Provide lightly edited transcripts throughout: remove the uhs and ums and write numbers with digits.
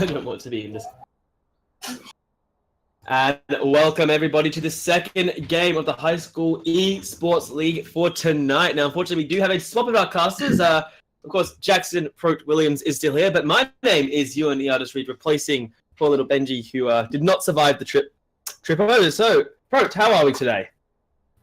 I don't want to be in this. And welcome everybody to the second game of the High School Esports League for tonight. Now, unfortunately, we do have a swap of our casters. Of course, Jackson Prote Williams is still here, but my name is Ewan Iardis Reed, replacing poor little Benji, who did not survive the trip over. So, Prote, how are we today?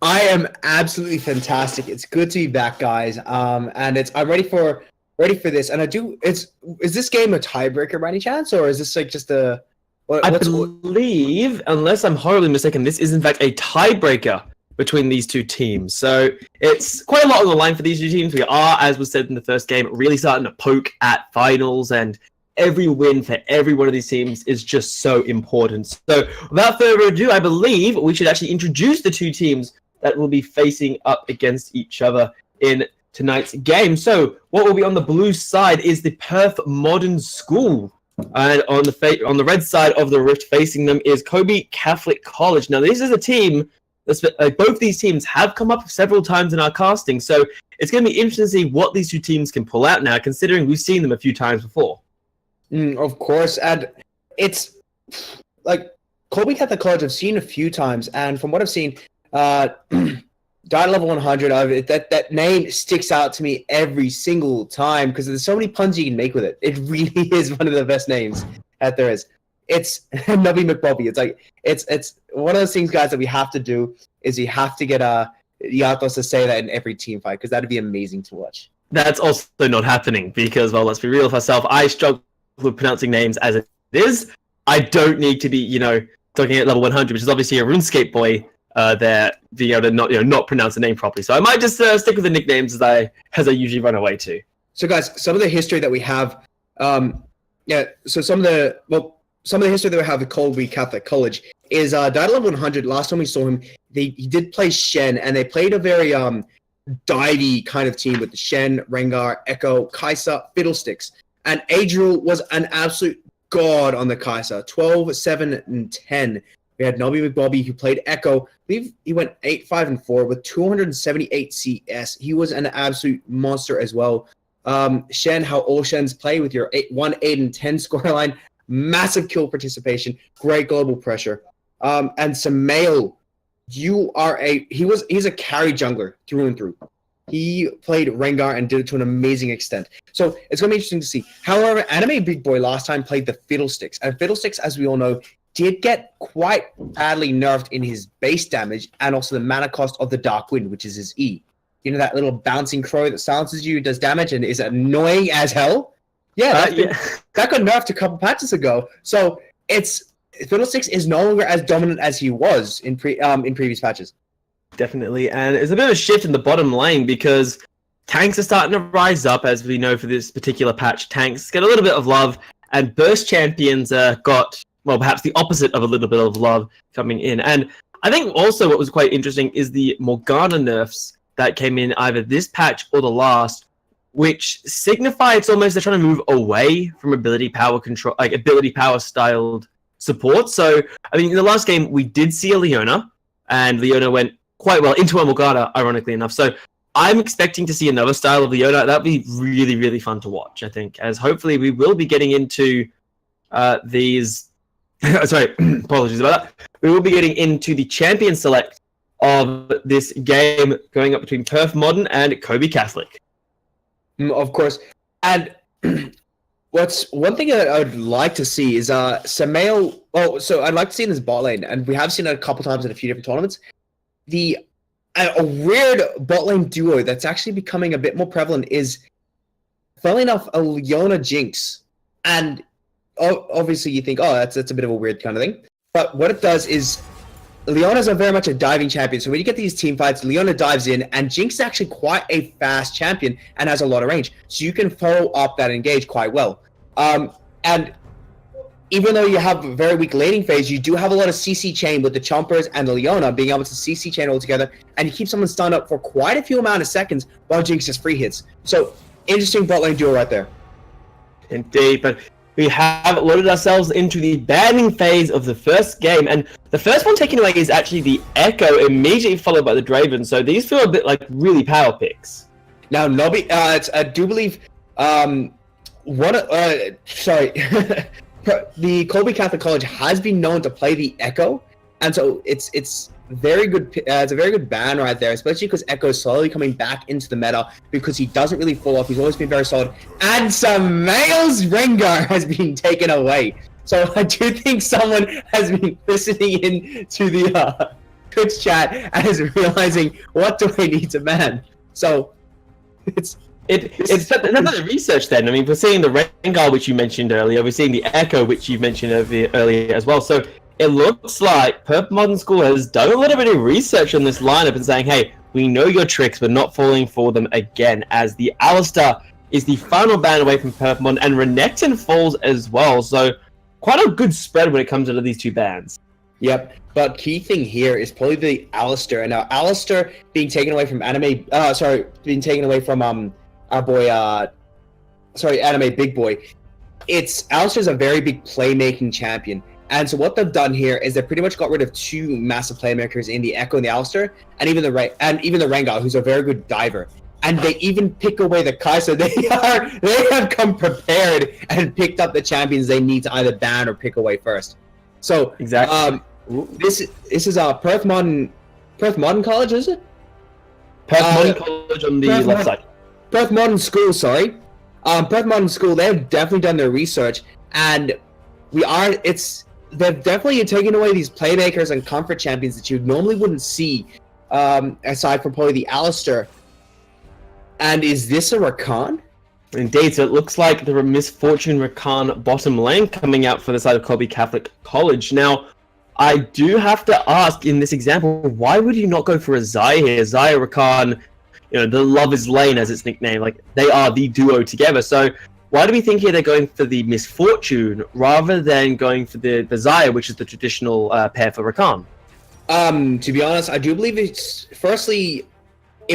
I am absolutely fantastic. It's good to be back, guys. And I'm ready for this. And is this game a tiebreaker by any chance, or is this like just a? I believe, unless I'm horribly mistaken, this is in fact a tiebreaker between these two teams. So it's quite a lot on the line for these two teams. We are, as was said in the first game, really starting to poke at finals, and every win for every one of these teams is just so important. So without further ado, I believe we should actually introduce the two teams that will be facing up against each other in tonight's game. So what will be on the blue side is the Perth Modern School. And on the red side of the rift facing them is Kolbe Catholic College. Now, this is a team that's both these teams have come up several times in our casting, so it's going to be interesting to see what these two teams can pull out now, considering we've seen them a few times before. Of course, and it's like Kolbe Catholic College I've seen a few times, and from what I've seen, Died Level 100 of it, that name sticks out to me every single time because there's so many puns you can make with it. It really is one of the best names that there is. It's Nubby McBobby. It's like it's one of those things, guys, that we have to do is you have to get Yatos to say that in every team fight because that'd be amazing to watch. That's also not happening because, well, let's be real with ourselves. I struggle with pronouncing names as it is. I don't need to be, talking at level 100, which is obviously a RuneScape boy. There being able to not pronounce the name properly, so I might just stick with the nicknames as I usually run away to. So, guys, some of the history that we have, some of the history that we have at Kolbe Catholic College is Died Level 100. Last time we saw him, he did play Shen, and they played a very divey kind of team with the Shen, Rengar, Echo, Kaisa, Fiddlesticks, and Adriel was an absolute god on the Kaisa. 12, 7, and 10. We had Nubby McBobby, who played Echo. I believe he went 8, 5, and 4 with 278 CS. He was an absolute monster as well. Shen, how all Shens play with your 1, 8, and 10 scoreline. Massive kill participation. Great global pressure. And Samael, he's a carry jungler through and through. He played Rengar and did it to an amazing extent. So it's going to be interesting to see. However, Anime Big Boy last time played the Fiddlesticks. And Fiddlesticks, as we all know, did get quite badly nerfed in his base damage and also the mana cost of the Dark Wind, which is his E. You know, that little bouncing crow that silences you, does damage, and is annoying as hell? Yeah, that got nerfed a couple patches ago. So Fiddlesticks is no longer as dominant as he was in previous patches. Definitely, and it's a bit of a shift in the bottom lane because tanks are starting to rise up, as we know for this particular patch. Tanks get a little bit of love, and burst champions got... well, perhaps the opposite of a little bit of love coming in. And I think also what was quite interesting is the Morgana nerfs that came in either this patch or the last, which signify it's almost they're trying to move away from ability power control, like ability power styled support. So, I mean, in the last game, we did see a Leona, and Leona went quite well into a Morgana, ironically enough. So I'm expecting to see another style of Leona. That'd be really, really fun to watch, I think, as hopefully we will be getting into these... Sorry, apologies about that. We will be getting into the champion select of this game going up between Perth Modern and Kolbe Catholic. Of course. And what's one thing that I would like to see is Samael. Oh, so I'd like to see in this bot lane, and we have seen it a couple times in a few different tournaments. A weird bot lane duo that's actually becoming a bit more prevalent is, funnily enough, a Leona Jinx. And obviously you think, oh, that's a bit of a weird kind of thing. But what it does is, Leona's very much a diving champion. So when you get these team fights, Leona dives in, and Jinx is actually quite a fast champion and has a lot of range. So you can follow up that engage quite well. And even though you have a very weak laning phase, you do have a lot of CC chain with the Chompers and the Leona being able to CC chain all together, and you keep someone stunned up for quite a few amount of seconds while Jinx just free hits. So, interesting bot lane duo right there. Indeed, but we have loaded ourselves into the banning phase of the first game, and the first one taken away is actually the Echo, immediately followed by the Draven, so these feel a bit like really power picks. Now, Nobby, I do believe, the Kolbe Catholic College has been known to play the Echo, and so it's very good. It's a very good ban right there, especially because Echo is slowly coming back into the meta because he doesn't really fall off. He's always been very solid, and Samael's Rengar has been taken away. So I do think someone has been listening in to the Twitch chat and is realizing, what do I need to ban? So it's another research then. I mean, we're seeing the Rengar, which you mentioned earlier. We're seeing the Echo, which you mentioned earlier as well. So it looks like Perth Modern School has done a little bit of research on this lineup and saying, hey, we know your tricks, but not falling for them again, as the Alistar is the final ban away from Perth Modern, and Renekton falls as well. So quite a good spread when it comes to these two bans. Yep, but key thing here is probably the Alistar. And now Alistar being taken away from being taken away from our boy, Anime Big Boy. Alistar's a very big playmaking champion. And so what they've done here is they pretty much got rid of two massive playmakers in the Echo and the Alistar, and even the Rengar, who's a very good diver. And they even pick away the Kai, so they have come prepared and picked up the champions they need to either ban or pick away first. So exactly. This is Perth Modern College, is it? Perth Modern College on the left side. Perth Modern School, sorry. Perth Modern School, they've definitely done their research, and they've definitely taken away these playmakers and comfort champions that you normally wouldn't see, aside from probably the Alistar. And is this a Rakan? Indeed, so it looks like the Misfortune Rakan bottom lane coming out for the side of Kolbe Catholic College. Now, I do have to ask in this example, why would you not go for a Xayah here? Xayah, Rakan, the Lover's Lane as it's nicknamed, like they are the duo together. So why do we think here they're going for the Misfortune rather than going for the Xayah, which is the traditional pair for Rakan? To be honest, I do believe it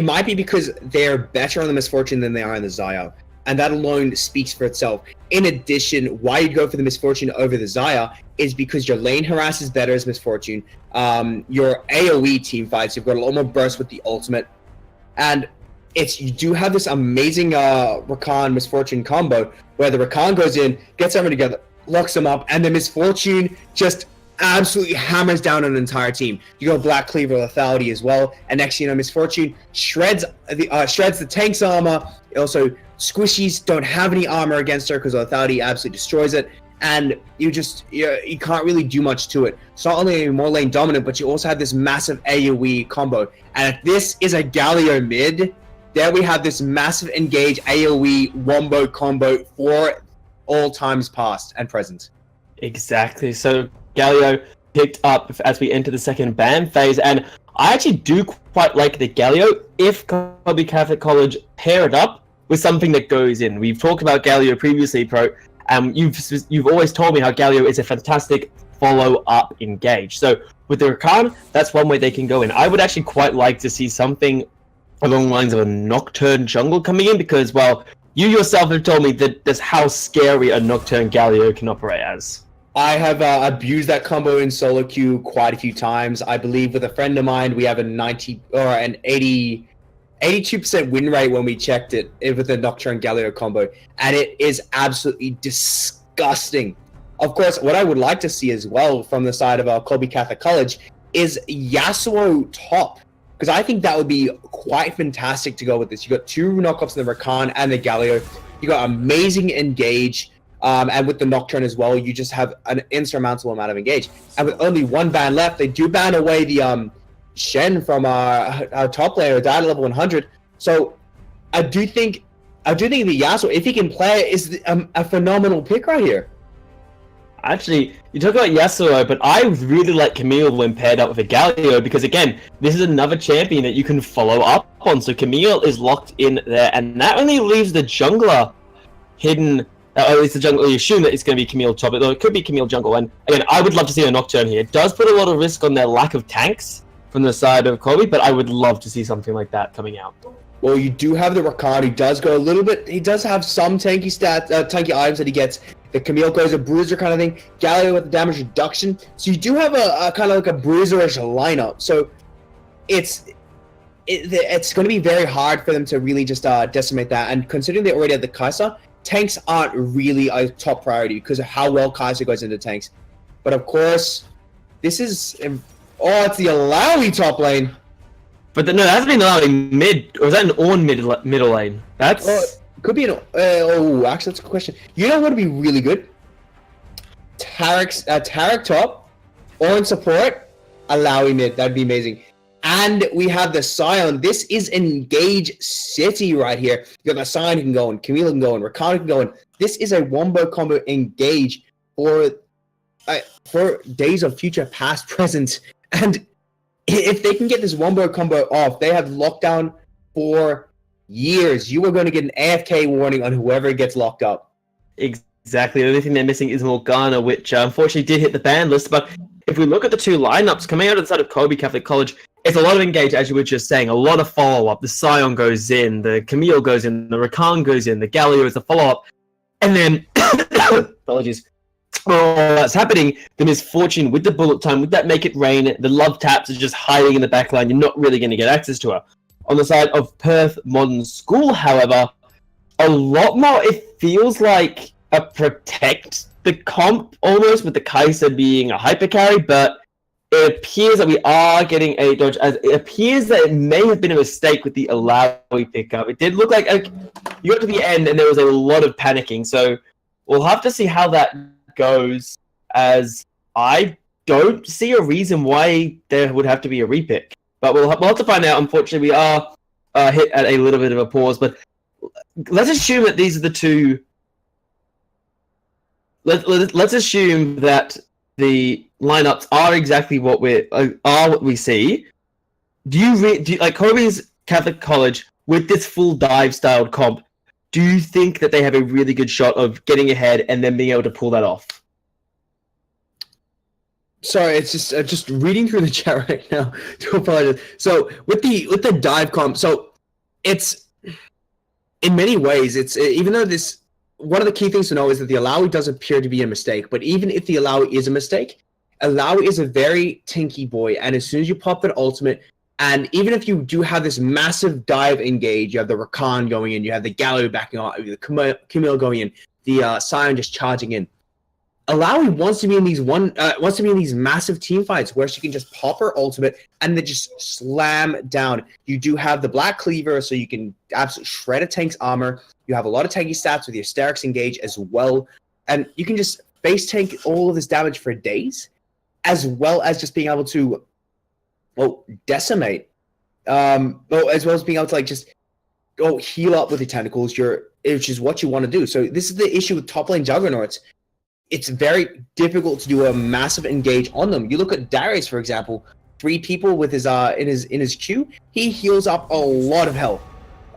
might be because they're better on the Misfortune than they are on the Xayah, and that alone speaks for itself. In addition, why you go for the Misfortune over the Xayah is because your lane harass is better as Misfortune. Your AoE team fights, you've got a lot more burst with the ultimate, and you do have this amazing Rakan Misfortune combo where the Rakan goes in, gets everyone together, locks them up, and the Misfortune just absolutely hammers down an entire team. You go Black Cleaver lethality as well, and next thing you know, Misfortune shreds the tank's armor. Also, squishies don't have any armor against her because lethality absolutely destroys it, and you can't really do much to it. It's not only more lane dominant, but you also have this massive AoE combo. And if this is a Galio mid, there we have this massive engage AoE wombo combo for all times past and present. Exactly. So Galio picked up as we enter the second ban phase, and I actually do quite like the Galio if Kolbe Catholic College pair it up with something that goes in. We've talked about Galio previously, Pro. You've always told me how Galio is a fantastic follow-up engage. So with the Rakan, that's one way they can go in. I would actually quite like to see something along the lines of a Nocturne jungle coming in, because, well, you yourself have told me that that's how scary a Nocturne Galio can operate as. I have abused that combo in solo queue quite a few times. I believe with a friend of mine, we have an 82% win rate when we checked it with the Nocturne Galio combo, and it is absolutely disgusting. Of course, what I would like to see as well from the side of Kolbe Catholic College is Yasuo top, because I think that would be quite fantastic to go with this. You got two knockups in the Rakan and the Galio. You got amazing engage. And with the Nocturne as well, you just have an insurmountable amount of engage. And with only one ban left, they do ban away the Shen from our top laner, died at level 100. So I do think the Yasuo, if he can play, is a phenomenal pick right here. Actually, you talk about Yasuo, but I really like Camille when paired up with a Galio, because again, this is another champion that you can follow up on. So Camille is locked in there, and that only leaves the jungler hidden at least the jungle, you assume that it's going to be Camille top, though it could be Camille jungle. And again, I would love to see a Nocturne here. It does put a lot of risk on their lack of tanks from the side of Kolbe, but I would love to see something like that coming out. Well, you do have the Rakan, who does go a little bit. He does have some tanky tanky items that he gets. The Camille goes a bruiser kind of thing. Galio with the damage reduction. So you do have a kind of like a bruiserish lineup. So it's going to be very hard for them to really just decimate that. And considering they already have the Kai'Sa, tanks aren't really a top priority because of how well Kai'Sa goes into tanks. But of course, this is it's the Alawi top lane. But no, that's been allowing mid, or is that an Ornn middle lane? That's could be an actually that's a good question. You know what would be really good? Tarik top, Ornn support, Alawi mid. That'd be amazing. And we have the Scion. This is Engage City right here. You got the Scion who can go in, Camille can go in, Rakan can go in. This is a wombo combo Engage for days of future, past, present, and if they can get this wombo combo off, they have lockdown for years. You are going to get an AFK warning on whoever gets locked up. Exactly. The only thing they're missing is Morgana, which unfortunately did hit the ban list. But if we look at the two lineups coming out of the side of Kolbe Catholic College, it's a lot of engage, as you were just saying, a lot of follow-up. The Scion goes in, the Camille goes in, the Rakan goes in, the Galio is the follow-up. And then, apologies, that's happening, the misfortune with the bullet time, with that make it rain, the love taps are just hiding in the backline. You're not really going to get access to her. On the side of Perth Modern School, however, a lot more, it feels like a protect the comp almost, with the Kai'Sa being a hyper carry, but it appears that we are getting a dodge, as it appears that it may have been a mistake with the Alawi pickup. It did look like you got to the end and there was a lot of panicking, so we'll have to see how that goes, as I don't see a reason why there would have to be a repick. But we'll have to find out. Unfortunately, we are hit at a little bit of a pause, but let's assume that these are the two. Let's assume that the lineups are exactly what we see. Do you like Kolbe's Catholic College with this full dive styled comp? Do you think that they have a really good shot of getting ahead and then being able to pull that off? Sorry, it's just reading through the chat right now. To apologize. So with the dive comp, so it's in many ways it's even though this, one of the key things to know is that the Alawi does appear to be a mistake. But even if the Alawi is a mistake, Alawi is a very tinky boy, and as soon as you pop that ultimate, and even if you do have this massive dive engage, you have the Rakan going in, you have the Galio backing off, the Camille going in, the Scion just charging in. Alawi wants to be in these massive team fights where she can just pop her ultimate and then just slam down. You do have the Black Cleaver, so you can absolutely shred a tank's armor. You have a lot of tanky stats with your Sterix engage as well, and you can just face tank all of this damage for days, as well as just being able to decimate, as well as being able to just heal up with your tentacles, which is what you want to do. So this is the issue with top lane juggernauts. It's very difficult to do a massive engage on them. You look at Darius, for example, 3 people with his in his queue, he heals up a lot of health.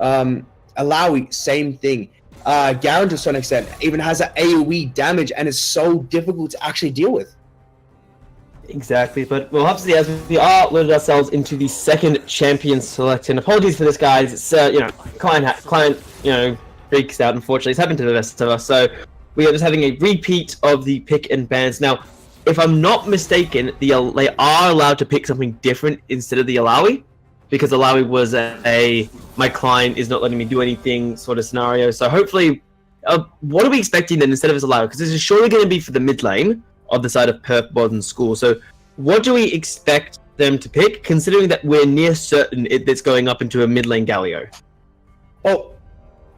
Alawi, same thing. Garen to a certain extent even has an AoE damage and is so difficult to actually deal with. Exactly, but we'll have to see as we are loaded ourselves into the second champion select. And apologies for this, guys. It's client freaks out. Unfortunately, it's happened to the rest of us. So we are just having a repeat of the pick and bans. Now, if I'm not mistaken, they are allowed to pick something different instead of the Alawi, because Alawi was my client is not letting me do anything sort of scenario. So hopefully, what are we expecting then instead of this Alawi? Because this is surely going to be for the mid lane of the side of Perth Modern School. So what do we expect them to pick, considering that we're near certain it's going up into a mid lane Galio? Oh,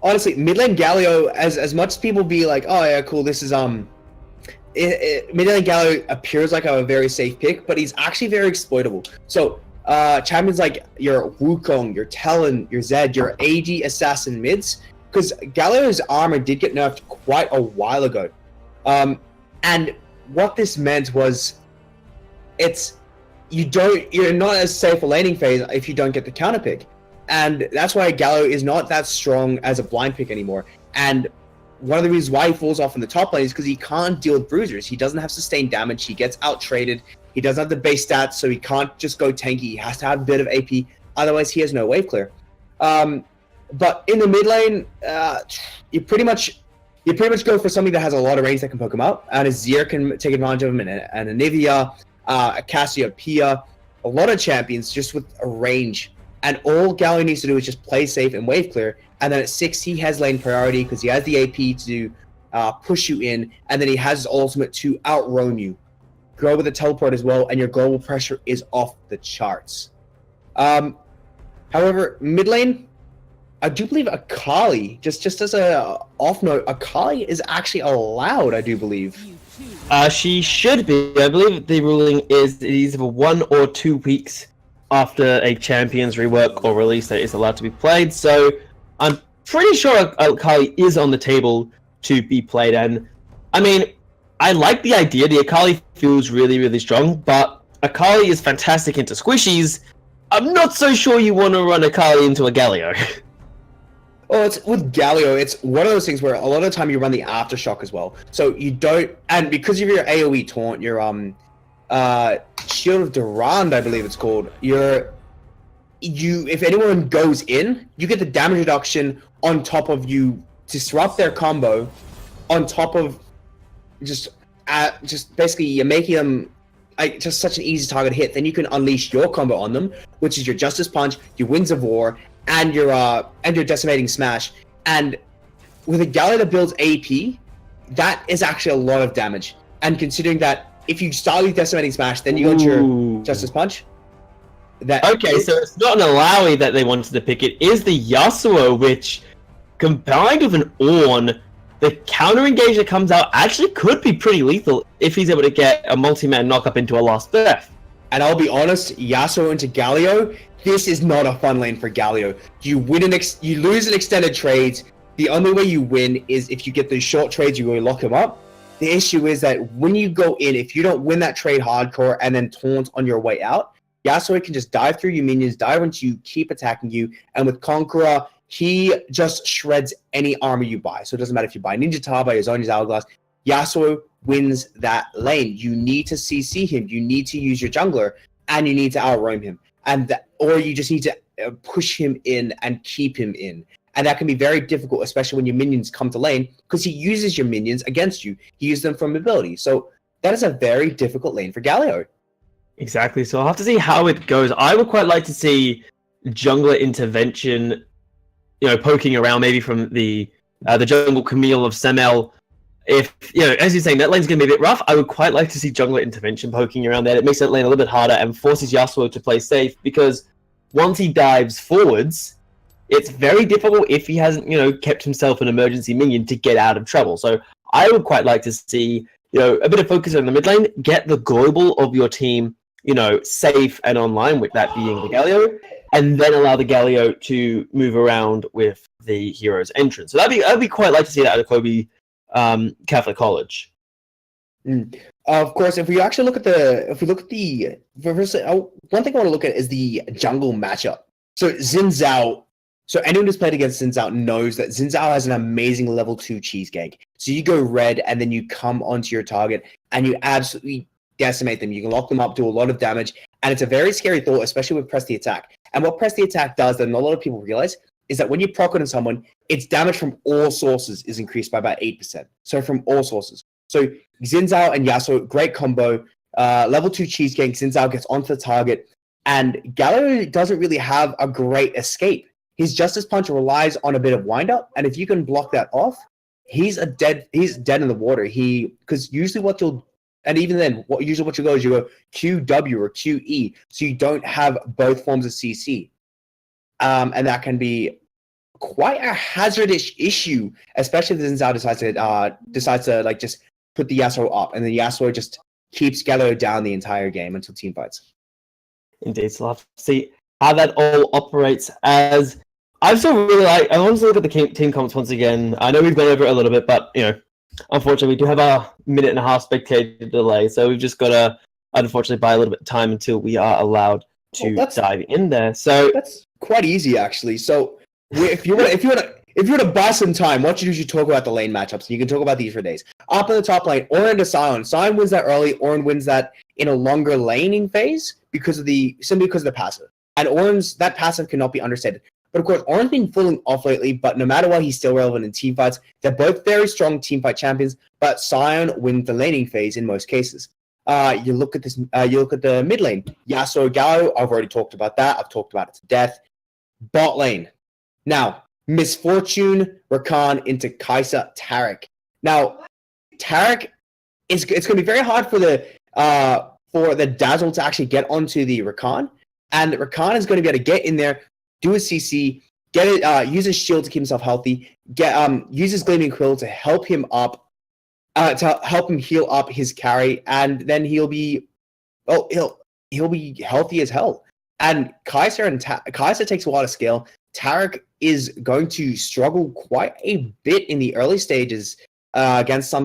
honestly, mid lane Galio, as much as people be like, oh yeah, cool, this is mid lane Galio appears like a very safe pick, but he's actually very exploitable. So champions like your Wukong, your Talon, your Zed, your AD assassin mids, because Galio's armor did get nerfed quite a while ago, and what this meant was you're not as safe a laning phase if you don't get the counter pick. And that's why Galio is not that strong as a blind pick anymore. And one of the reasons why he falls off in the top lane is because he can't deal with bruisers. He doesn't have sustained damage. He gets out-traded. He doesn't have the base stats, so he can't just go tanky. He has to have a bit of AP. Otherwise, he has no wave clear. But in the mid lane, you pretty much go for something that has a lot of range that can poke him out. And Azir can take advantage of him, and a Nivea, a Cassiopeia, a lot of champions just with a range. And all Galio needs to do is just play safe and wave clear. And then at 6, he has lane priority because he has the AP to push you in. And then he has his ultimate to out-roam you. Go with the teleport as well, and your global pressure is off the charts. However, mid lane, I do believe Akali, just as a off note, Akali is actually allowed, I do believe. She should be. I believe the ruling is it is for 1 or 2 weeks after a champion's rework or release that is allowed to be played. So I'm pretty sure Akali is on the table to be played. And I mean, I like the idea. The Akali feels really, really strong, but Akali is fantastic into squishies. I'm not so sure you want to run Akali into a Galio. Oh, it's with Galio, it's one of those things where a lot of the time you run the aftershock as well. So you don't, and because of your AoE taunt, your Shield of Durand, I believe it's called, if anyone goes in, you get the damage reduction on top of you disrupt their combo, on top of just basically you're making them just such an easy target hit. Then you can unleash your combo on them, which is your Justice Punch, your Winds of War, and your Decimating Smash. And with a Galio that builds AP, that is actually a lot of damage. And considering that if you start with Decimating Smash, then you go to your Justice Punch. Okay, so it's not an Alawi that they wanted to pick. It is the Yasuo, which combined with an Ornn, the counter engage that comes out actually could be pretty lethal if he's able to get a multi-man knock up into a Last Breath. And I'll be honest, Yasuo into Galio, this is not a fun lane for Galio. You lose an extended trade. The only way you win is if you get those short trades, you go lock him up. The issue is that when you go in, if you don't win that trade hardcore and then taunt on your way out, Yasuo can just dive through your minions, dive once you keep attacking you, and with Conqueror, he just shreds any armor you buy. So it doesn't matter if you buy Ninja Taba, his own Hourglass, Yasuo wins that lane. You need to CC him, you need to use your jungler, and you need to out-roam him. Or you just need to push him in and keep him in. And that can be very difficult, especially when your minions come to lane, because he uses your minions against you. He uses them for mobility. So that is a very difficult lane for Galio. Exactly. So I'll have to see how it goes. I would quite like to see jungler intervention, poking around maybe from the jungle Camille of Semel. If, as you're saying, that lane's going to be a bit rough, I would quite like to see jungler intervention poking around there. It makes that lane a little bit harder and forces Yasuo to play safe, because once he dives forwards, it's very difficult if he hasn't, kept himself an emergency minion to get out of trouble. So I would quite like to see, a bit of focus on the mid lane, get the global of your team, safe and online, with that being the Galio, and then allow the Galio to move around with the hero's entrance. So I'd be quite like to see that at a Kolbe Catholic College. Of course, if we actually look at one thing I want to look at is the jungle matchup. So Xin Zhao. So anyone who's played against Xin Zhao knows that Xin Zhao has an amazing level 2 cheesecake. So you go red and then you come onto your target and you absolutely decimate them. You can lock them up, do a lot of damage, and it's a very scary thought, especially with Press the Attack. And what Press the Attack does that not a lot of people realize is that when you proc on someone, its damage from all sources is increased by about 8%. So from all sources. So Xin Zhao and Yasuo, great combo. Level 2 cheesecake, Xin Zhao gets onto the target, and Galio doesn't really have a great escape. His Justice Punch relies on a bit of wind-up, and if you can block that off, he's dead in the water. Because usually what you'll go is you go QW or QE, so you don't have both forms of CC. And that can be quite a hazardous issue, especially if Xin Zhao decides to just put the Yasuo up, and then Yasuo just keeps Galio down the entire game until team fights. Indeed, so I'll have to see how that all operates. As I want to look at the team comps once again. I know we've gone over it a little bit, but unfortunately, we do have a minute and a half spectator delay, so we've just got to unfortunately buy a little bit of time until we are allowed to dive in there. So that's quite easy, actually. So if you want if you were to buy some time, what you do is you talk about the lane matchups. You can talk about these for days. Up in the top lane, Auron to Sion. Sion wins that early. Auron wins that in a longer laning phase simply because of the passive. And that passive cannot be understated. But of course, Auron's been falling off lately, but no matter what, he's still relevant in team fights. They're both very strong team fight champions, but Sion wins the laning phase in most cases. You look at this. You look at the mid lane. Yasuo, Galio. I've already talked about that. I've talked about it to death. Bot lane. Now, Misfortune, Rakan into Kai'Sa, Taric. Now, Taric it's going to be very hard for the Dazzle to actually get onto the Rakan, and Rakan is going to be able to get in there, do a CC, get it, use his shield to keep himself healthy, use his Gleaming Quill to help him up, to help him heal up his carry, and then he'll be healthy as hell. And Kai'Sa takes a lot of skill. Taric is going to struggle quite a bit in the early stages against a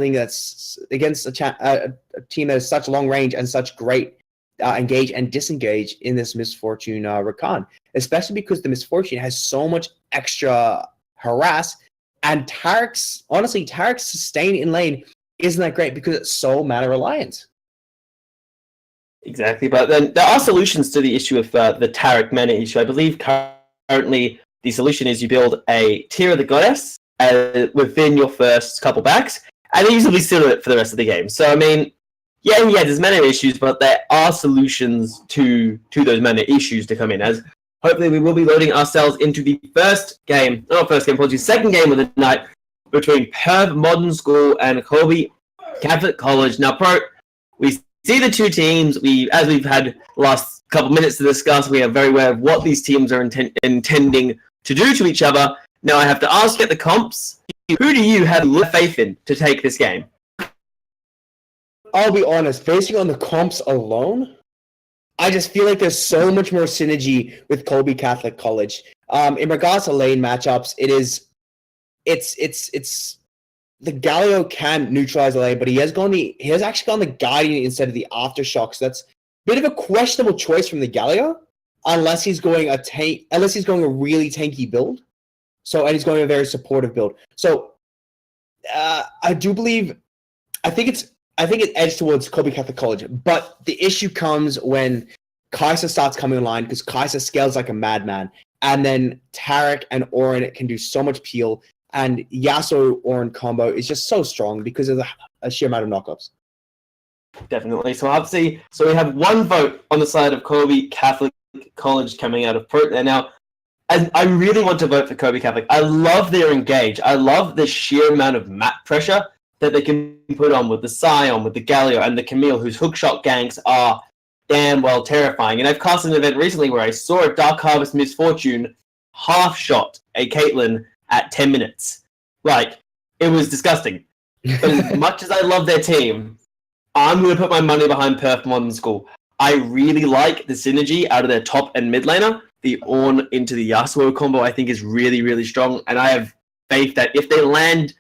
team that has such long range and such great engage and disengage in this Misfortune Rakan, especially because the Misfortune has so much extra harass, and Taric's sustain in lane isn't that great because it's so mana reliant. Exactly, but then there are solutions to the issue of the Taric mana issue. I believe currently the solution is you build a tier of the goddess within your first couple backs, and then usually sit it for the rest of the game. So, I mean, yeah, there's mana issues, but there are solutions to those mana issues to come in, as hopefully we will be loading ourselves into the second game of the night between Perth Modern School and Kolbe Catholic College. Now, we see the two teams. As we've had the last couple minutes to discuss, we are very aware of what these teams are intending to do to each other. Now, I have to ask at the comps, who do you have faith in to take this game? I'll be honest, basing on the comps alone, I just feel like there's so much more synergy with Kolbe Catholic College. In regards to lane matchups, it's the Galio can neutralize the lane, but he has actually gone the Guardian instead of the Aftershock. So that's a bit of a questionable choice from the Galio, unless he's going a really tanky build. And he's going a very supportive build. So I think it edged towards Kolbe Catholic College, but the issue comes when Kai'Sa starts coming online, because Kai'Sa scales like a madman, and then Taric and Auron can do so much peel, and Yasuo Auron combo is just so strong because of the sheer amount of knockups. Definitely. So obviously, we have one vote on the side of Kolbe Catholic College coming out of Perth. And now, I really want to vote for Kolbe Catholic. I love their engage. I love the sheer amount of map pressure that they can put on with the Sion, with the Galio, and the Camille, whose hookshot ganks are damn well terrifying. And I've cast an event recently where I saw a Dark Harvest Misfortune half-shot a Caitlyn at 10 minutes. Like, it was disgusting. But as much as I love their team, I'm going to put my money behind Perth Modern School. I really like the synergy out of their top and mid laner. The Ornn into the Yasuo combo, I think, is really, really strong. And I have faith that if they land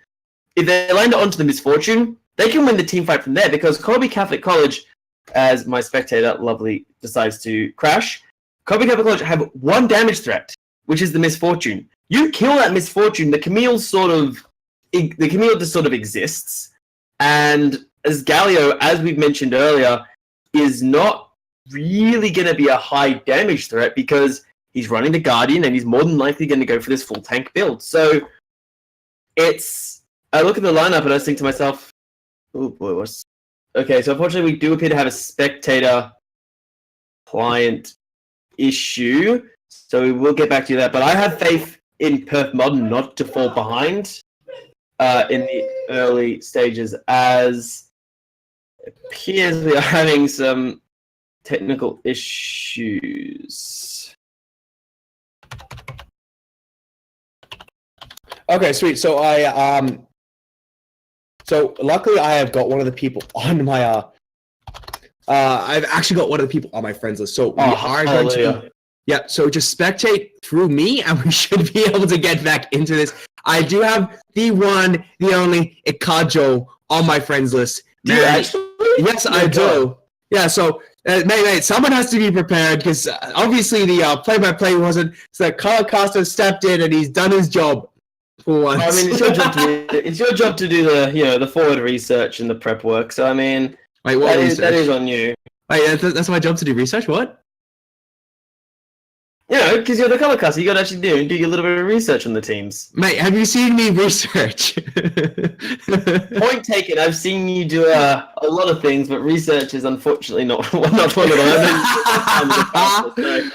onto the Misfortune, they can win the team fight from there, because Kolbe Catholic College, as my spectator lovely decides to crash, Kolbe Catholic College have one damage threat, which is the Misfortune. You kill that Misfortune, the Camille just sort of exists. And as Galio, as we've mentioned earlier, is not really going to be a high damage threat because he's running the Guardian and he's more than likely going to go for this full tank build. So I look at the lineup and I think to myself, oh boy, okay, so unfortunately we do appear to have a spectator client issue, so we will get back to that. But I have faith in Perth Modern not to fall behind in the early stages, as it appears we are having some technical issues. Okay, sweet. So so luckily I have got one of the people on my I've actually got one of the people on my friends list. So we are going to so just spectate through me and we should be able to get back into this. I do have the one, the only Ikajo on my friends list. Do you actually? Yes, I do. Yeah, so mate, someone has to be prepared, because obviously the play-by-play wasn't. So Carl Costa stepped in and he's done his job. for once. I mean, it's your job to do the forward research and the prep work. So I mean, Wait, what research? That is on you. Wait, that's my job to do research. What? Because you're the color caster, you got to actually do a little bit of research on the teams. Mate, have you seen me research? Point taken. I've seen you do a lot of things, but research is unfortunately not one of them.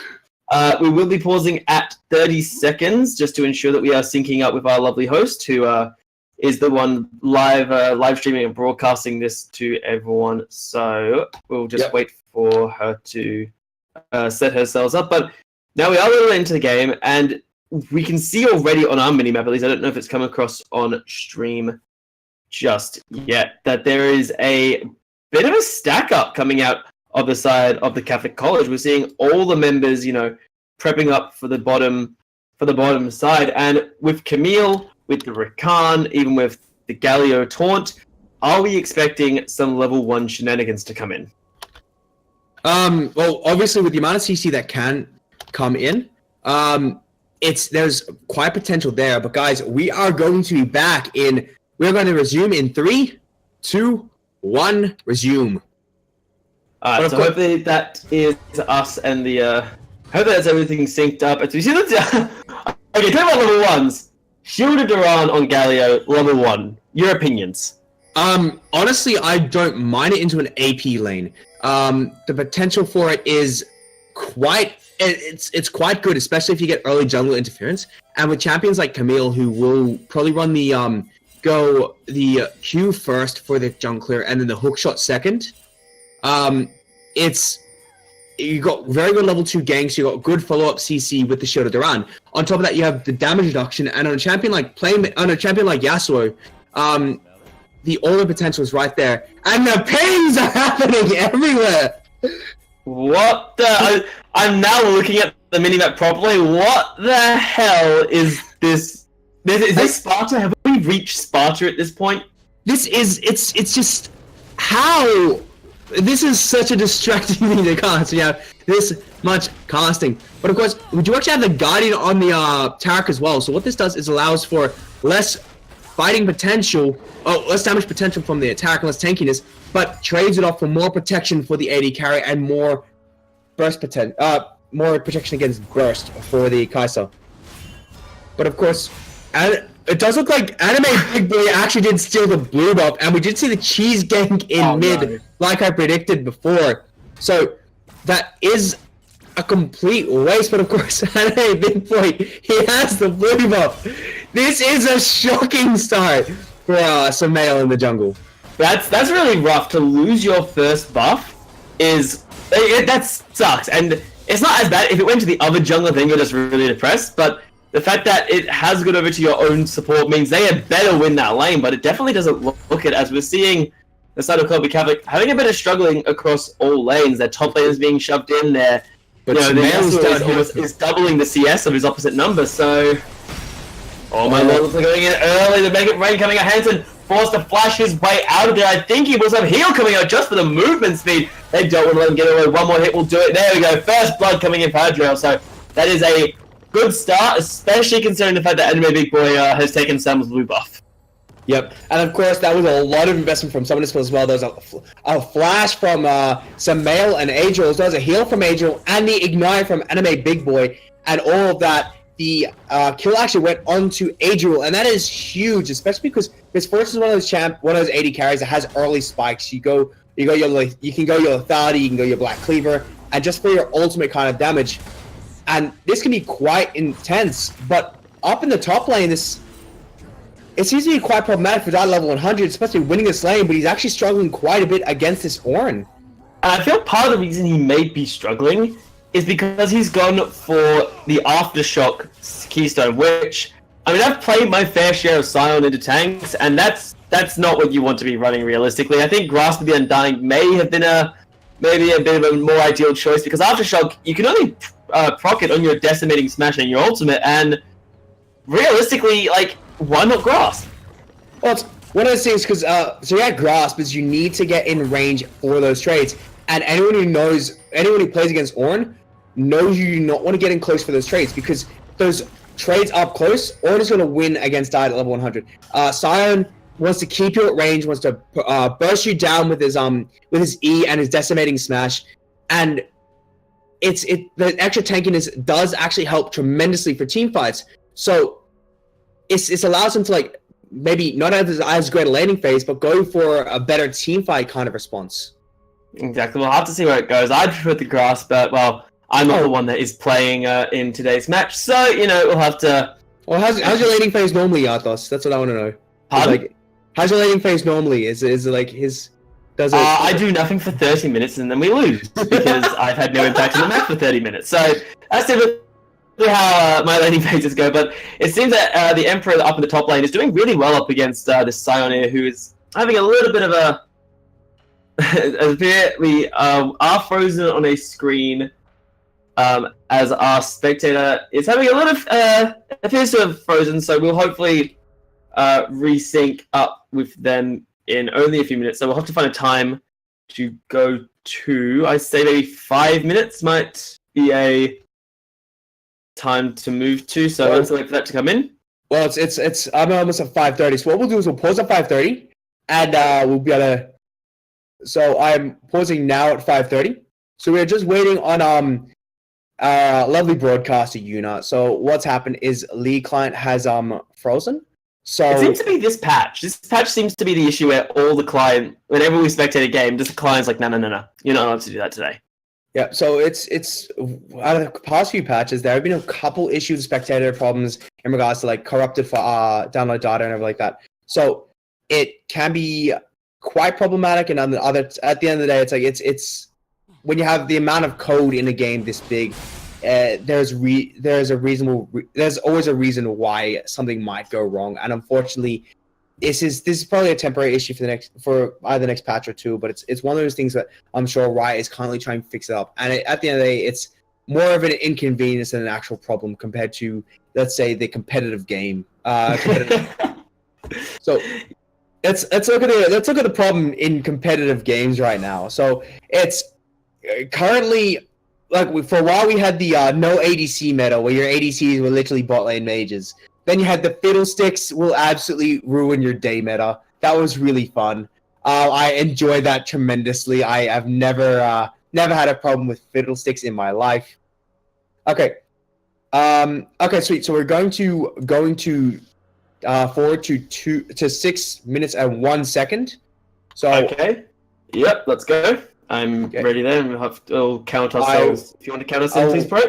We will be pausing at 30 seconds just to ensure that we are syncing up with our lovely host, who is the one live streaming and broadcasting this to everyone. So we'll just wait for her to set herself up. But now we are a little into the game, and we can see already on our minimap, at least I don't know if it's come across on stream just yet, that there is a bit of a stack up coming out of the side of the Catholic College. We're seeing all the members, prepping up for the bottom side, and with Camille, with the Rakan, even with the Galio taunt, are we expecting some level 1 shenanigans to come in? Well, obviously with the amount of CC that can come in, there's quite potential there. But guys, we are going to be back we're going to resume in 3, 2, 1, resume. So hopefully that is us and hope that's everything synced up. As we see okay, talk about level 1s. Shield of Duran on Galio, level 1. Your opinions? Honestly, I don't mind it into an AP lane. The potential for it is it's quite good, especially if you get early jungle interference. And with champions like Camille, who will probably run the Q first for the jungle clear and then the hook shot second. You got very good level 2 ganks, you got good follow-up CC with the Shield of Duran. On top of that, you have the damage reduction, and on a champion like Yasuo, the aura potential is right there, and the pings are happening everywhere. What the? I'm now looking at the minimap properly. What the hell is this? Is this Sparta? Have we reached Sparta at this point? It's just how. This is such a distracting thing to cast. You have this much casting. But of course, we do actually have the Guardian on the Tarak as well. So what this does is allows for less fighting potential, less damage potential from the attack, less tankiness, but trades it off for more protection for the AD carry and more burst more protection against burst for the Kai'Sa. But of course, it does look like Anime Big Boy actually did steal the blue buff, and we did see the cheese gank in mid, like I predicted before. So that is a complete waste, but of course, Anime Big Boy, he has the blue buff. This is a shocking start for Samael in the jungle. That's really rough. To lose your first buff that sucks, and it's not as bad if it went to the other jungler, then you're just really depressed, but the fact that it has gone over to your own support means they had better win that lane, but it definitely doesn't look it, as we're seeing the side of Kolbe Catholic having a bit of struggling across all lanes. Their top lane is being shoved in there. But is doubling the CS of his opposite number, so... Oh my lord, looks like going in early to make it rain coming out. Hansen forced to flash his way out of there. I think he was have heal coming out just for the movement speed. They don't want to let him get away. One more hit will do it. There we go. First blood coming in for Hadriel, so that is a good start, especially considering the fact that Anime Big Boy has taken Sam's blue buff. Yep, and of course that was a lot of investment from someone as well. There was a flash from Samael and Adriel, as well as a heal from Adriel, and the ignite from Anime Big Boy, and all of that. The kill actually went on to Adriel, and that is huge, especially because this first is one of those AD carries that has early spikes. You can go your lethality, you can go your Black Cleaver, and just for your ultimate kind of damage. And this can be quite intense, but up in the top lane, it seems to be quite problematic for that level 100, especially winning this lane, but he's actually struggling quite a bit against this Ornn. I feel part of the reason he may be struggling is because he's gone for the Aftershock Keystone, which, I mean, I've played my fair share of Scion into tanks, and that's not what you want to be running realistically. I think Grasp of the Undying may have been maybe a bit of a more ideal choice, because Aftershock, you can only proc it on your Decimating Smash and your ultimate, and realistically, like, why not Grasp? Well, it's one of those things, because so yeah, Grasp is you need to get in range for those trades, and anyone who plays against Ornn knows you do not want to get in close for those trades, because those trades up close, or is going to win against Died at level 100. Sion wants to keep you at range, wants to burst you down with his E and his decimating smash, and the extra tankiness does actually help tremendously for team fights. So it allows him to like maybe not have as great a laning phase, but go for a better team fight kind of response. Exactly. We'll have to see where it goes. I prefer the grass, but well, I'm not the one that is playing in today's match, so we'll have to. Well, how's your laning phase normally, Arthos? That's what I want to know. Pardon? How's your laning phase normally? Is it like his? I do nothing for 30 minutes and then we lose because I've had no impact on the match for 30 minutes. So that's typically how my laning phases go. But it seems that the Emperor up in the top lane is doing really well up against this Sion here, who is having a little bit of a. We are frozen on a screen as our spectator is having a lot of. Appears to have frozen, so we'll hopefully resync up with them in only a few minutes, so we'll have to find a time to go to. I say maybe 5 minutes might be a time to move to, so let's wait for that to come in. Well, it's I'm almost at 5:30, so what we'll do is we'll pause at 5:30, and we'll be able to. So I'm pausing now at 5:30. So we're just waiting on lovely broadcaster Yuna. So what's happened is League client has frozen. So it seems to be this patch. This patch seems to be the issue where all the client, whenever we spectate a game, just the client's like, no, you're not allowed to do that today. Yeah, so it's out of the past few patches, there have been a couple issues, spectator problems in regards to like corrupted for download data and everything like that. So it can be quite problematic, and at the end of the day, it's like it's when you have the amount of code in a game this big. There's always a reason why something might go wrong, and unfortunately, this is probably a temporary issue for either the next patch or two. But it's one of those things that I'm sure Riot is currently trying to fix it up. And at the end of the day, it's more of an inconvenience than an actual problem compared to, let's say, the competitive game. So let's look at the problem in competitive games right now. So it's currently. Like, for a while, we had the no ADC meta, where your ADCs were literally bot lane mages. Then you had the Fiddlesticks will absolutely ruin your day meta. That was really fun. I enjoyed that tremendously. I have never had a problem with Fiddlesticks in my life. Okay. Okay, sweet. So we're going to forward to 6 minutes and 1 second. So okay. Yep, let's go. I'm ready then. We'll count ourselves. If you want to count us in, please, bro.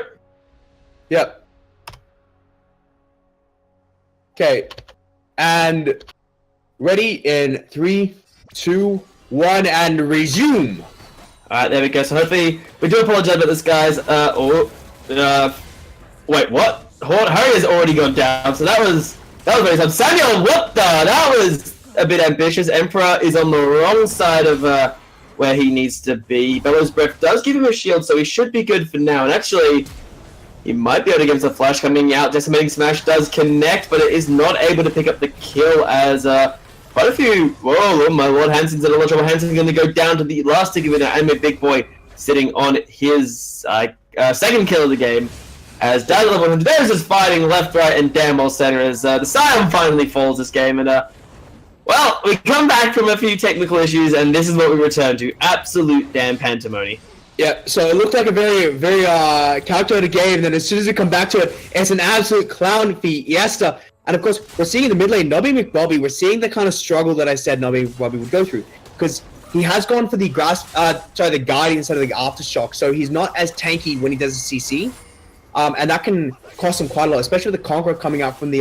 Yep. Okay. And ready in 3, 2, 1, and resume. Alright, there we go. So hopefully, we do apologize about this, guys. Wait, what? Harry has already gone down, so that was very sad. Samuel, what the? That was a bit ambitious. Emperor is on the wrong side of where he needs to be. Bellow's Breath does give him a shield, so he should be good for now. And actually, he might be able to get the flash coming out. Decimating Smash does connect, but it is not able to pick up the kill as quite a few... Whoa, my lord, Hansen's in a lot of trouble. Hansen's going to go down to the last tick of it. Anime Big Boy sitting on his second kill of the game. As down to level 100, there's just fighting left, right, and damn well center as the Sion finally falls this game. And well, we come back from a few technical issues, and this is what we return to. Absolute damn pandemonium. Yeah, so it looked like a very, very calculated game, and then as soon as we come back to it, it's an absolute clown fiesta. And of course, we're seeing in the mid lane, Nobby McBobby, we're seeing the kind of struggle that I said Nobby McBobby would go through. Because he has gone for the the Guardian instead of the Aftershock, so he's not as tanky when he does a CC. And that can cost him quite a lot, especially with the Conqueror coming out from the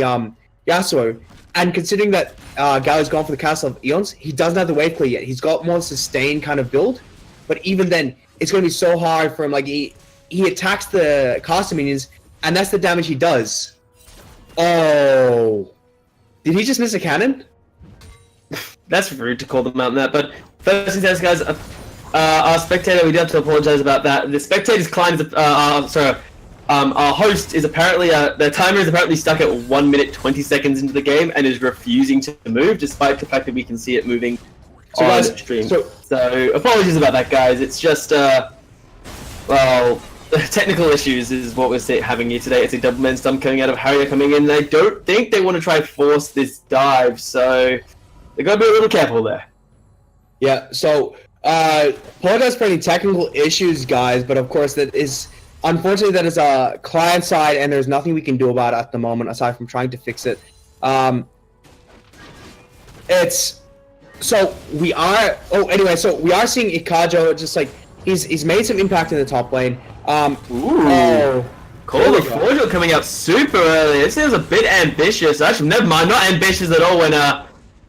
Yasuo. And considering that Galio's gone for the Castle of Eons, he doesn't have the wave clear yet. He's got more sustained kind of build, but even then, it's going to be so hard for him. Like he attacks the caster minions, and that's the damage he does. Oh, did he just miss a cannon? That's rude to call them out on that. But first things first, guys. Our spectator, we do have to apologize about that. The spectator's client is our host is apparently, the timer is apparently stuck at 1 minute 20 seconds into the game and is refusing to move, despite the fact that we can see it moving on stream. So apologies about that, guys. It's just, well, technical issues is what we're having here today. It's a double man stump coming out of Harrier coming in. I don't think they want to try force this dive, so they got to be a little careful there. Yeah, so apologize for any technical issues, guys, but of course unfortunately that is a client side, and there's nothing we can do about it at the moment aside from trying to fix it. We are seeing Ikajo just like he's made some impact in the top lane. Kolbe Forgel coming out super early. This is a bit ambitious. Actually, never mind, not ambitious at all. When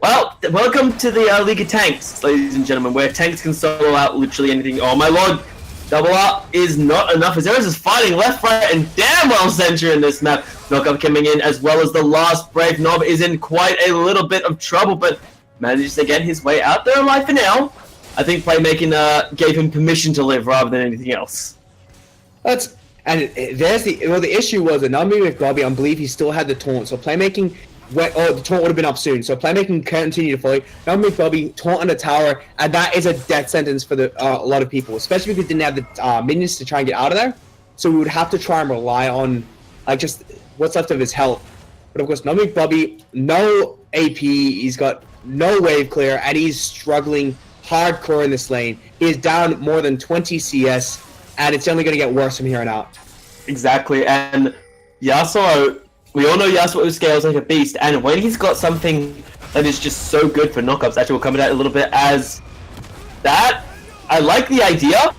well, welcome to the League of Tanks, ladies and gentlemen, where tanks can solo out literally anything. Oh my lord, double up is not enough. Azera's is fighting left, right, and damn well center in this map. Knockup coming in, as well as the last Brave Knob is in quite a little bit of trouble, but manages to get his way out there alive for now. I think playmaking gave him permission to live rather than anything else. The issue was that Nami with Bobby, I believe he still had the taunt, so playmaking the taunt would have been up soon. So playmaking continued to follow. Nami with Bobby taunt on the tower, and that is a death sentence for a lot of people, especially because we didn't have the minions to try and get out of there. So we would have to try and rely on just what's left of his health. But of course, Nami with Bobby, no AP, he's got no wave clear, and he's struggling hardcore in this lane. He is down more than 20 CS, and it's only going to get worse from here on out. Exactly, and Yasuo, we all know Yasuo scales like a beast, and when he's got something that is just so good for knockups, actually we'll come to that a little bit as that. I like the idea,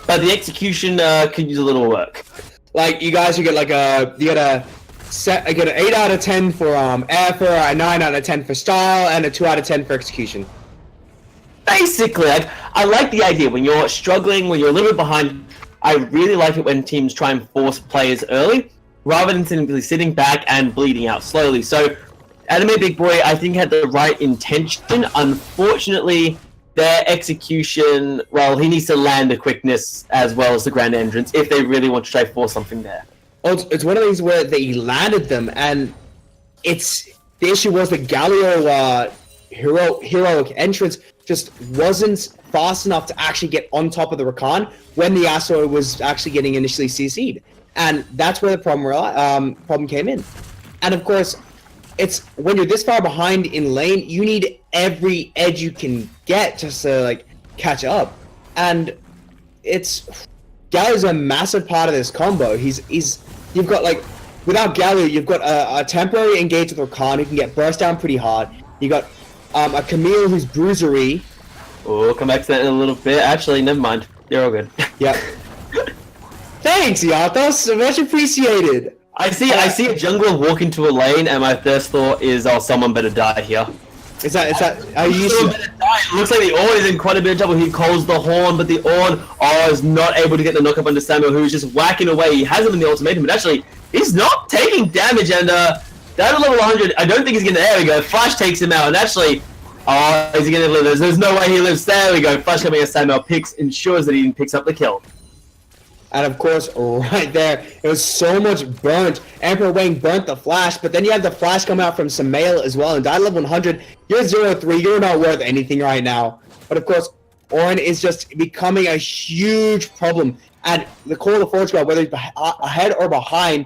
but the execution could use a little work. Like, you guys, you get an 8 out of 10 for effort, a 9 out of 10 for style, and a 2 out of 10 for execution. Basically, I like the idea. When you're struggling, when you're a little bit behind, I really like it when teams try and force players early, rather than simply sitting back and bleeding out slowly. So, Anime Big Boy, I think, had the right intention. Unfortunately, their execution, well, he needs to land the quickness as well as the grand entrance if they really want to try to force something there. Oh, it's one of these where they landed them, and the issue was the Galio heroic entrance just wasn't fast enough to actually get on top of the Rakan when the Yasuo was actually getting initially CC'd. And that's where the problem came in. And of course, it's when you're this far behind in lane, you need every edge you can get just to catch up. And Galio's a massive part of this combo. You've got without Galio, you've got a temporary engage with Rakan who can get burst down pretty hard. You got a Camille who's bruisery. We'll come back to that in a little bit. Actually, never mind. You're all good. Yep. Thanks, Yathos. Much appreciated. I see a jungler walk into a lane, and my first thought is, oh, someone better die here. Are you used to... It looks like the Ornn is in quite a bit of trouble. He calls the horn, but the Ornn is not able to get the knock up onto Samuel, who's just whacking away. He has him in the ultimatum, but actually, he's not taking damage, and down at level 100, I don't think he's gonna. There we go. Flash takes him out, and actually, is he gonna live? There's no way he lives. There we go. Flash coming as Samuel ensures that he picks up the kill. And of course, right there, it was so much burnt. Emperor Wang burnt the Flash, but then you have the Flash come out from Samael as well. And died level 100, you're 0-3, you're not worth anything right now. But of course, Ornn is just becoming a huge problem. And the Kolbe Forge God, whether he's ahead or behind,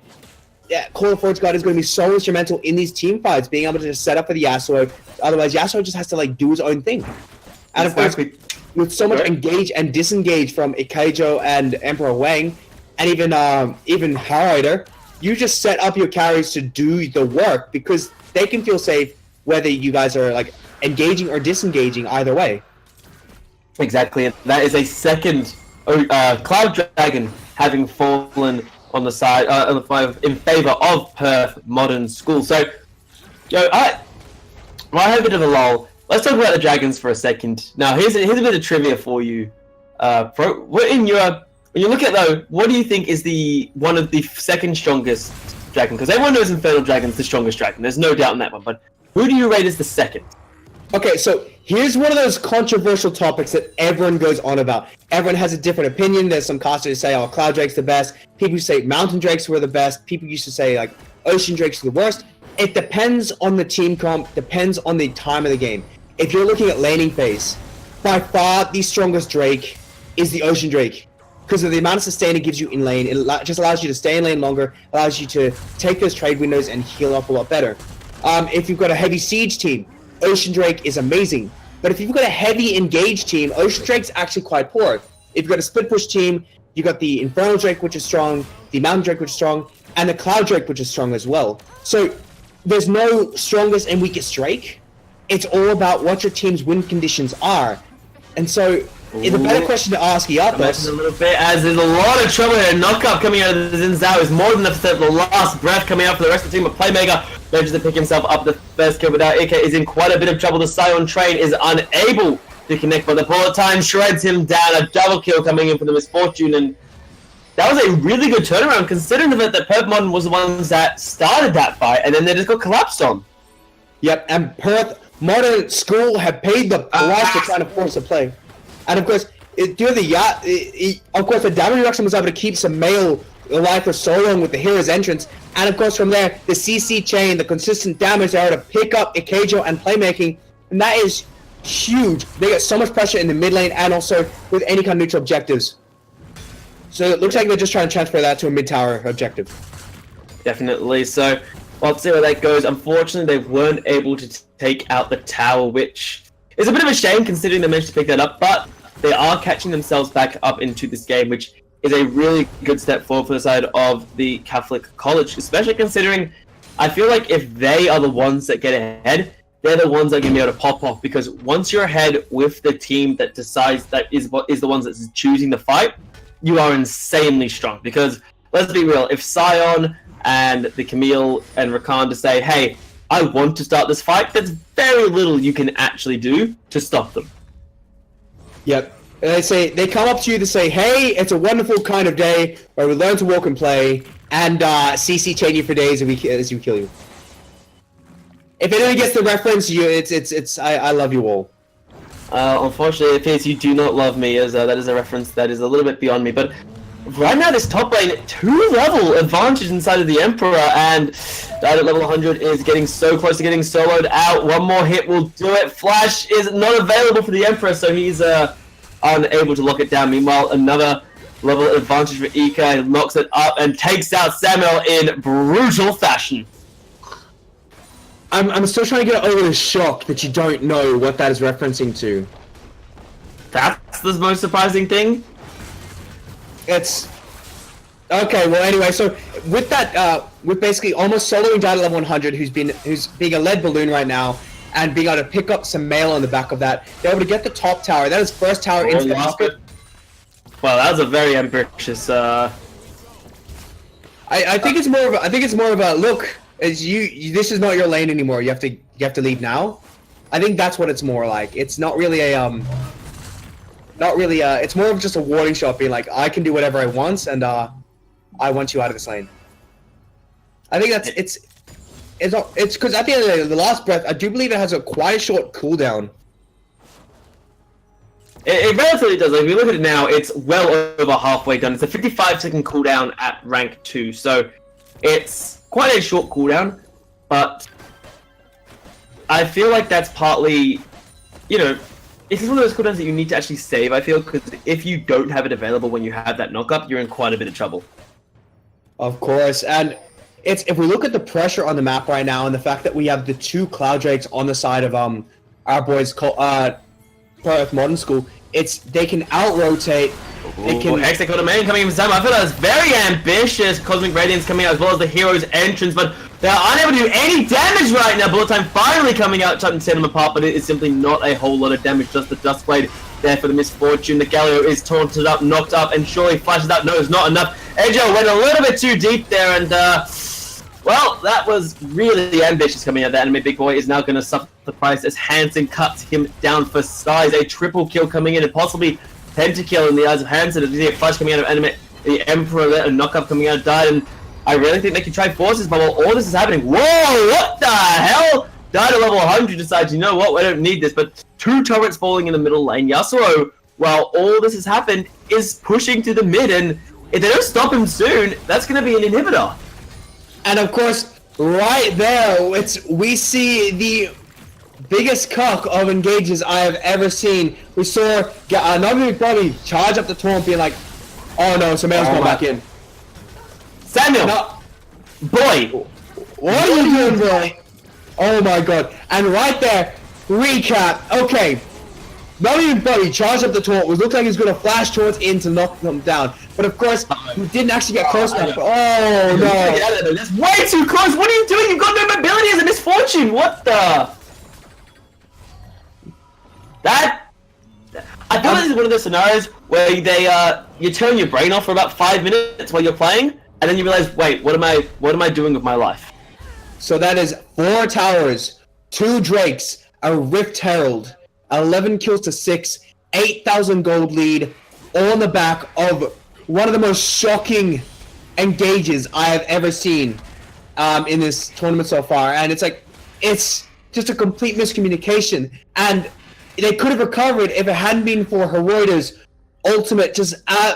Kolbe Forge God is going to be so instrumental in these team fights, being able to just set up for the Yasuo. Otherwise, Yasuo just has to do his own thing. And of course, with so much engage and disengage from Ikajo and Emperor Wang, and even Harrier, you just set up your carries to do the work because they can feel safe whether you guys are engaging or disengaging either way. Exactly. That is a second Cloud Dragon having fallen on the side in favor of Perth Modern School. So, I have a bit of a lull. Let's talk about the Dragons for a second. Now, here's a bit of trivia for you. When you look at though, what do you think is one of the second strongest dragon? Because everyone knows Infernal Dragon's the strongest dragon. There's no doubt in that one. But who do you rate as the second? Okay, so here's one of those controversial topics that everyone goes on about. Everyone has a different opinion. There's some casters who say, oh, Cloud Drake's the best. People who say Mountain Drakes were the best. People used to say Ocean Drakes were the worst. It depends on the team comp, depends on the time of the game. If you're looking at laning phase, by far the strongest Drake is the Ocean Drake. because of the amount of sustain it gives you in lane. It just allows you to stay in lane longer, allows you to take those trade windows and heal up a lot better. If you've got a heavy siege team, Ocean Drake is amazing. But if you've got a heavy engaged team, Ocean Drake's actually quite poor. If you've got a split push team, you've got the Infernal Drake, which is strong, the Mountain Drake, which is strong, and the Cloud Drake, which is strong as well. So there's no strongest and weakest Drake. It's all about what your team's win conditions are. And so it's a better question to ask Iathos. A little bit, as there's a lot of trouble here. Knockup coming out of the Xin Zhao is more than enough to the last breath coming out for the rest of the team. But Playmaker manages to pick himself up the first kill, but now Ike is in quite a bit of trouble. The Scion train is unable to connect, but the bullet time shreds him down. A double kill coming in for the Misfortune, and that was a really good turnaround considering the fact that Perth Modern was the ones that started that fight, and then they just got collapsed on. Yep, and Perth Modern School have paid the price for trying to force a play. And of course, the damage reduction was able to keep some male alive for so long with the hero's entrance. And of course, from there, the CC chain, the consistent damage, they're able to pick up Ikejo and playmaking. And that is huge. They get so much pressure in the mid lane and also with any kind of neutral objectives. So it looks like they're just trying to transfer that to a mid tower objective. Definitely. So we'll see where that goes. Unfortunately, they weren't able to take out the tower, which is a bit of a shame considering they managed to pick that up, but they are catching themselves back up into this game, which is a really good step forward for the side of the Catholic College, especially considering I feel like if they are the ones that get ahead, they're the ones that are going to be able to pop off, because once you're ahead with the team that decides that is the ones that's choosing the fight, you are insanely strong. Because let's be real, if Scion and the Camille and Rakan to say, hey, I want to start this fight, there's very little you can actually do to stop them. Yep. And they come up to you to say, hey, it's a wonderful kind of day where we learn to walk and play, and CC chain you for days as we kill you. If anyone gets the reference, I love you all. Unfortunately, it appears you do not love me, as that is a reference that is a little bit beyond me. But right now, this top lane, 2-level advantage inside of the Emperor, and that at level 100 is getting so close to getting soloed out. One more hit will do it. Flash is not available for the Emperor, so he's unable to lock it down. Meanwhile, another level advantage for Ika, knocks it up and takes out Samuel in brutal fashion. I'm still trying to get over the shock that you don't know what that is referencing to. That's the most surprising thing. It's okay. Well, anyway, so with that, with basically almost soloing down at level 100, who's being a lead balloon right now, and being able to pick up some mail on the back of that, they're able to get the top tower. That is first tower into the basket. Well, that was a very ambitious. I think it's more of a look. As you, this is not your lane anymore. You have to leave now. I think that's what it's more like. It's not really a it's more of just a warning shot, being like, I can do whatever I want, and I want you out of this lane. I think that's it's because at the end of the day, the last breath, I do believe it has quite a short cooldown. It relatively does. If you look at it now, it's well over halfway done. It's a 55-second cooldown at rank 2, so it's quite a short cooldown, but I feel like that's partly, it's one of those cooldowns that you need to actually save, I feel, because if you don't have it available when you have that knock-up, you're in quite a bit of trouble. Of course, and if we look at the pressure on the map right now, and the fact that we have the 2 Cloud Drakes on the side of our boys Perth Modern School, they can out-rotate. Hexagon main coming in Sam. I feel that's very ambitious. Cosmic Radiance coming out as well as the hero's entrance, but they're unable to do any damage right now. Bullet time finally coming out, trying to set them apart, but it is simply not a whole lot of damage. Just the Duskblade there for the Misfortune. The Galio is taunted up, knocked up, and surely flashes out. No, it's not enough. Ejo went a little bit too deep there, and well, that was really ambitious coming out. The anime big boy is now going to suffer the price as Hansen cuts him down for size. A triple kill coming in, and possibly pentakill in the eyes of Hansen, as we see a flash coming out of anime. The Emperor there, a knock-up coming out, died, and I really think they can try forces, but while all this is happening, whoa, what the hell? Died at level 100, decides, you know what, we don't need this, but 2 turrets falling in the middle lane. Yasuo, while all this has happened, is pushing to the mid, and if they don't stop him soon, that's going to be an inhibitor. And of course, right there, we see the biggest cock of engages I have ever seen. We saw Navi McBobby charge up the taunt, being like, Oh no, Samuel's going back in. Samuel! No. Boy! What are you doing, bro? Oh my god. And right there, recap. Okay. Melody and Buddy charged up the taunt, was looked like he was going to flash towards in to knock them down. But of course, he didn't actually get close enough. Oh no. That's way too close! What are you doing? You've got no mobility as a misfortune! What the? I feel like this is one of those scenarios where you turn your brain off for about 5 minutes while you're playing, and then you realize, wait, what am I doing with my life? So that is 4 towers, 2 drakes, a Rift Herald, 11 kills to 6, 8,000 gold lead, all on the back of one of the most shocking engages I have ever seen in this tournament so far. And it's like, it's just a complete miscommunication. And they could have recovered if it hadn't been for Heroida's ultimate, just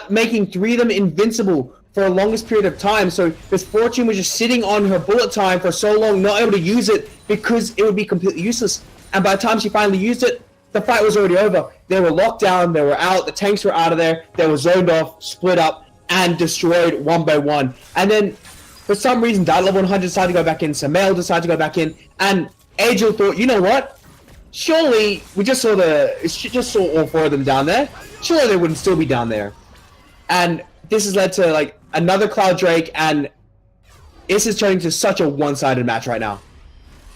making 3 of them invincible for the longest period of time. So Miss Fortune was just sitting on her bullet time for so long, not able to use it because it would be completely useless. And by the time she finally used it, the fight was already over. They were locked down, they were out, the tanks were out of there, they were zoned off, split up, and destroyed one by one. And then, for some reason, Dad Level 100 decided to go back in, Samael decided to go back in, and Angel thought, you know what? Surely, we just saw all 4 of them down there. Surely they wouldn't still be down there. And this has led to, like, another Cloud Drake, and this is turning to such a one-sided match right now.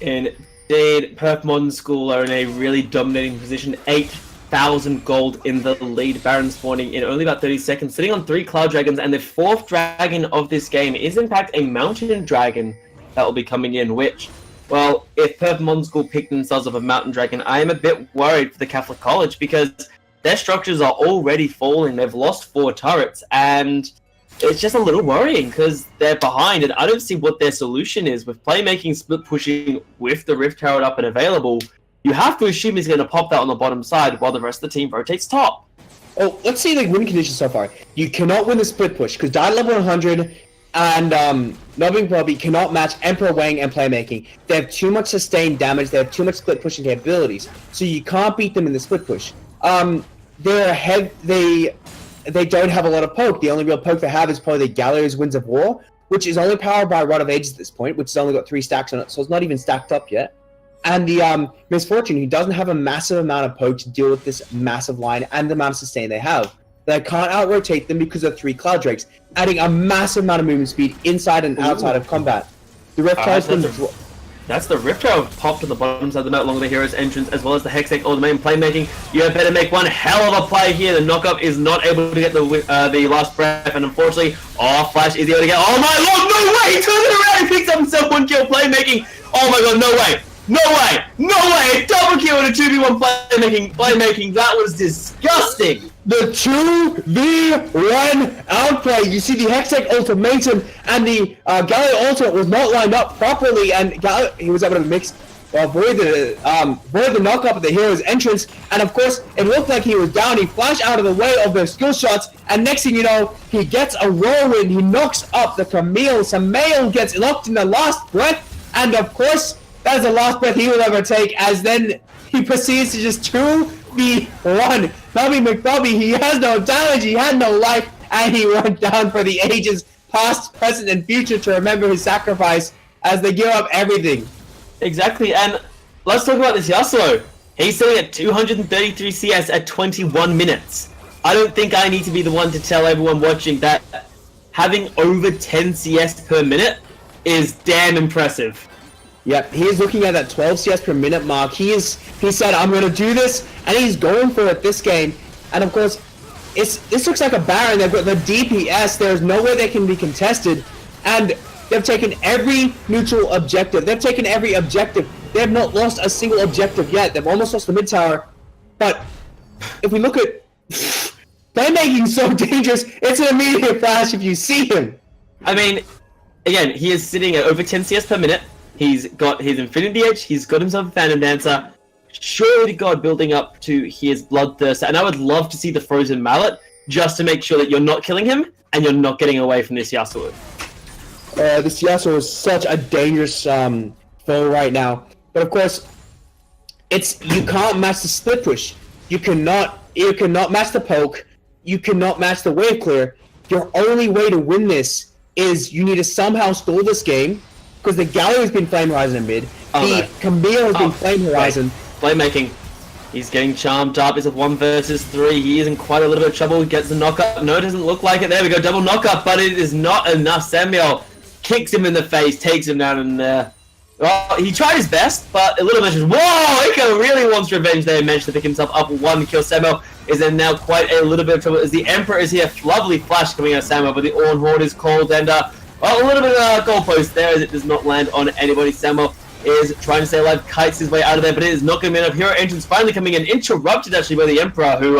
Indeed, Perth Modern School are in a really dominating position. 8,000 gold in the lead. Baron spawning in only about 30 seconds, sitting on 3 Cloud Dragons, and the 4th dragon of this game is in fact a Mountain Dragon that will be coming in, which, well, if Perth Modern School pick themselves up a Mountain Dragon, I am a bit worried for the Catholic College because their structures are already falling. They've lost 4 turrets, and it's just a little worrying because they're behind, and I don't see what their solution is. With playmaking split pushing with the Rift Herald up and available, you have to assume he's going to pop that on the bottom side while the rest of the team rotates top. Oh, let's see the win conditions so far. You cannot win the split push because Dad Level 100 and Nubbing Bobby cannot match Emperor Wang and playmaking. They have too much sustained damage, they have too much split pushing capabilities, so you can't beat them in the split push. They don't have a lot of poke. The only real poke they have is probably the Gallows Winds of War, which is only powered by Rod of Ages at this point, which has only got 3 stacks on it, so it's not even stacked up yet. And the Misfortune, who doesn't have a massive amount of poke to deal with this massive line and the amount of sustain they have. They can't out-rotate them because of 3 Cloud Drakes, adding a massive amount of movement speed inside and outside of combat. The Rift Herald That's the Rift Herald popped on the bottom side of the map along the hero's entrance, as well as the Hextech ultimate playmaking. You better make one hell of a play here. The knockup is not able to get the last breath, and unfortunately, Flash is able to get. Oh my lord, no way! He turns it around, he picks up himself 1 kill playmaking. Oh my god, no way! No way! No way! Double kill and a 2v1 playmaking. That was disgusting. The 2v1 outplay. You see the Hextech ultimatum and the Galio ultimate was not lined up properly, and he was able to avoid the knockup at the hero's entrance. And of course, it looked like he was down. He flashed out of the way of their skill shots, and next thing you know, he gets a whirlwind. He knocks up the Camille. Samael gets locked in the last breath, and of course, that is the last breath he will ever take, as then he proceeds to just 2v1. Bobby McBobby, he has no damage, he had no life, and he went down for the ages, past, present, and future, to remember his sacrifice as they give up everything. Exactly, and let's talk about this Yasuo. He's sitting at 233 CS at 21 minutes. I don't think I need to be the one to tell everyone watching that having over 10 CS per minute is damn impressive. Yep, he is looking at that 12 CS per minute mark. He said, I'm going to do this, and he's going for it this game. And of course, this looks like a Baron. They've got the DPS. There's no way they can be contested. And they've taken every neutral objective. They've taken every objective. They have not lost a single objective yet. They've almost lost the mid tower. But if we look at playmaking, so dangerous, it's an immediate flash if you see him. I mean, again, he is sitting at over 10 CS per minute. He's got his Infinity Edge, he's got himself a Phantom Dancer, surely to God building up to his Bloodthirster, and I would love to see the Frozen Mallet, just to make sure that you're not killing him, and you're not getting away from this Yasuo. This Yasuo is such a dangerous foe right now, but of course, you can't match the split push, you cannot match the poke, you cannot match the wave clear, your only way to win this is you need to somehow stall this game, because the Galio has been Flame Horizon in mid, Camille has been Flame Horizon. Playmaking. He's getting charmed up. It's a 1 versus 3. He is in quite a little bit of trouble. He gets the knockup. No, it doesn't look like it. There we go. Double knockup, but it is not enough. Samuel kicks him in the face, takes him down, and well, he tried his best, but a little bit. Whoa! Iko really wants revenge there. Managed to pick himself up 1 kill. Samuel is in now quite a little bit of trouble as the Emperor is here. Lovely flash coming out of Samuel, but the Orn Horde is called, and well, a little bit of goalpost there as it does not land on anybody. Samuel is trying to stay alive, kites his way out of there, but it is not going to be enough. Hero entrance finally coming in, interrupted actually by the Emperor, who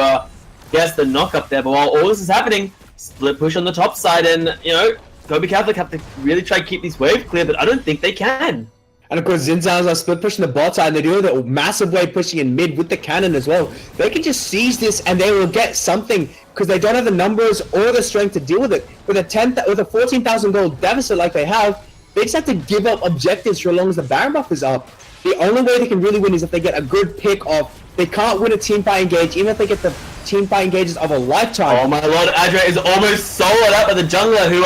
gets the knock up there. But while all this is happening, split push on the top side, and you know, Kolbe Catholic have to really try to keep these waves clear, but I don't think they can. And of course, Zinzan's are split pushing the bot side, and they do the massive wave pushing in mid with the cannon as well. They can just seize this, and they will get something, because they don't have the numbers or the strength to deal with it. With a 14,000 gold deficit like they have, they just have to give up objectives for as long as the Baron buff is up. The only way they can really win is if they get a good pick off. They can't win a team fight engage, even if they get the team fight engages of a lifetime. Oh my lord, Adra is almost soloed up by the jungler, who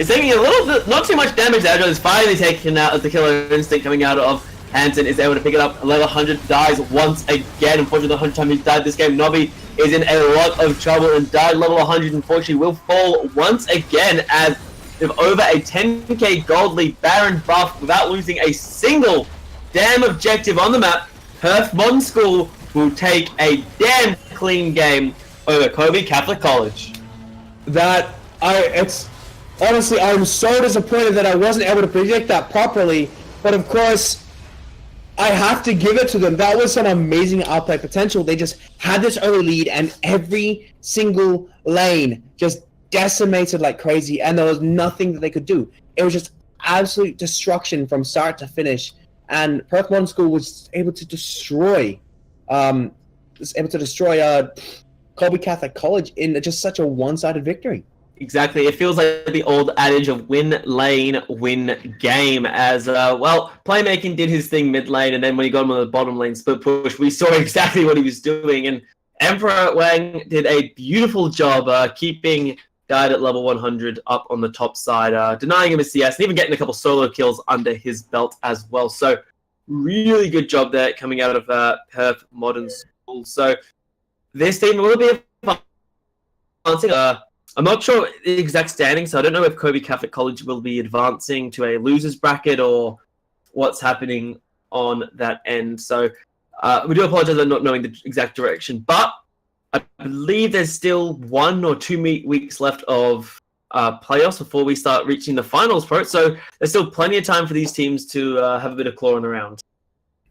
is taking a little bit, not too much damage. Adra is finally taken out as the killer instinct coming out of Hanson is able to pick it up. Level 100 dies once again. Unfortunately, the 100 time he's died this game, Nobby is in a lot of trouble and died. Level 100 unfortunately will fall once again as with over a 10k gold lead, Baron buff without losing a single damn objective on the map. Perth Modern School will take a damn clean game over Kolbe Catholic College. It's honestly, I'm so disappointed that I wasn't able to predict that properly, but of course I have to give it to them. That was some amazing outplay potential. They just had this early lead, and every single lane just decimated like crazy, and there was nothing that they could do. It was just absolute destruction from start to finish, and Perth Modern School was able to destroy Kolbe Catholic College in just such a one-sided victory. Exactly. It feels like the old adage of win lane, win game, as well, Playmaking did his thing mid lane, and then when he got him on the bottom lane split push, we saw exactly what he was doing, and Emperor Wang did a beautiful job keeping Guide at level 100 up on the top side, denying him a CS, and even getting a couple solo kills under his belt as well. So really good job there coming out of Perth Modern School. So this team will be advancing. I'm not sure the exact standing, so I don't know if Kolbe Catholic College will be advancing to a losers bracket or what's happening on that end. So we do apologize for not knowing the exact direction, but I believe there's still 1 or 2 weeks left of playoffs before we start reaching the finals, Pro. So there's still plenty of time for these teams to have a bit of clawing around.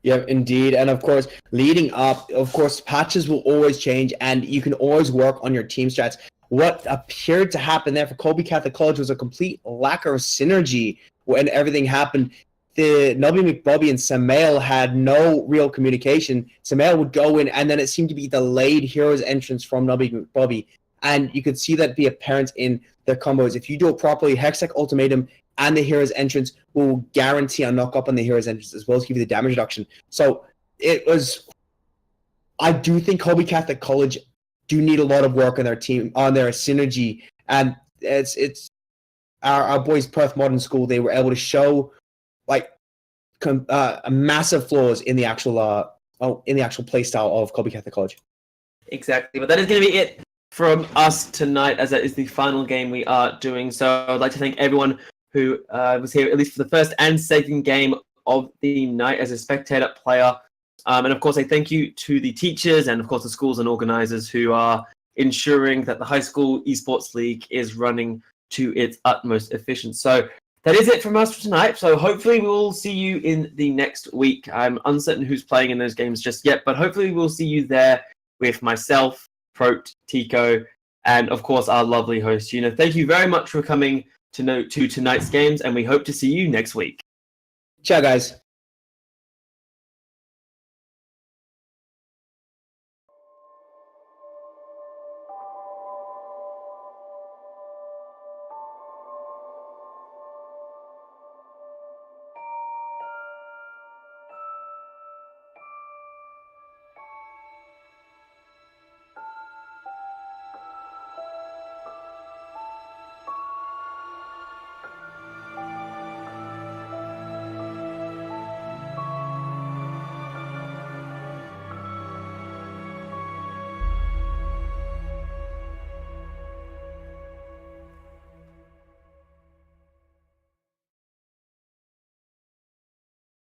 Yeah, indeed. And of course, leading up, of course, patches will always change, and you can always work on your team strats. What appeared to happen there for Kolbe Catholic College was a complete lack of synergy when everything happened. The Nobby McBobby and Samael had no real communication. Samael would go in, and then it seemed to be delayed Hero's entrance from Nobby McBobby. And you could see that be apparent in their combos. If you do it properly, Hextech Ultimatum and the Hero's entrance will guarantee a knock up on the Hero's entrance, as well as give you the damage reduction. So it was... I do think Kolbe Catholic College do need a lot of work on their team, on their synergy. And it's our boys Perth Modern School, they were able to show massive flaws in the actual play style of Kolbe Catholic College. Exactly, but that is going to be it from us tonight, as that is the final game we are doing. So I'd like to thank everyone who was here, at least for the first and second game of the night as a spectator player. And of course, I thank you to the teachers and of course the schools and organizers who are ensuring that the high school esports league is running to its utmost efficient. So that is it from us for tonight. So hopefully we'll see you in the next week. I'm uncertain who's playing in those games just yet, but hopefully we'll see you there with myself, Prote, Tico, and of course our lovely host, Gina. Thank you very much for coming to tonight's games, and we hope to see you next week. Ciao, guys.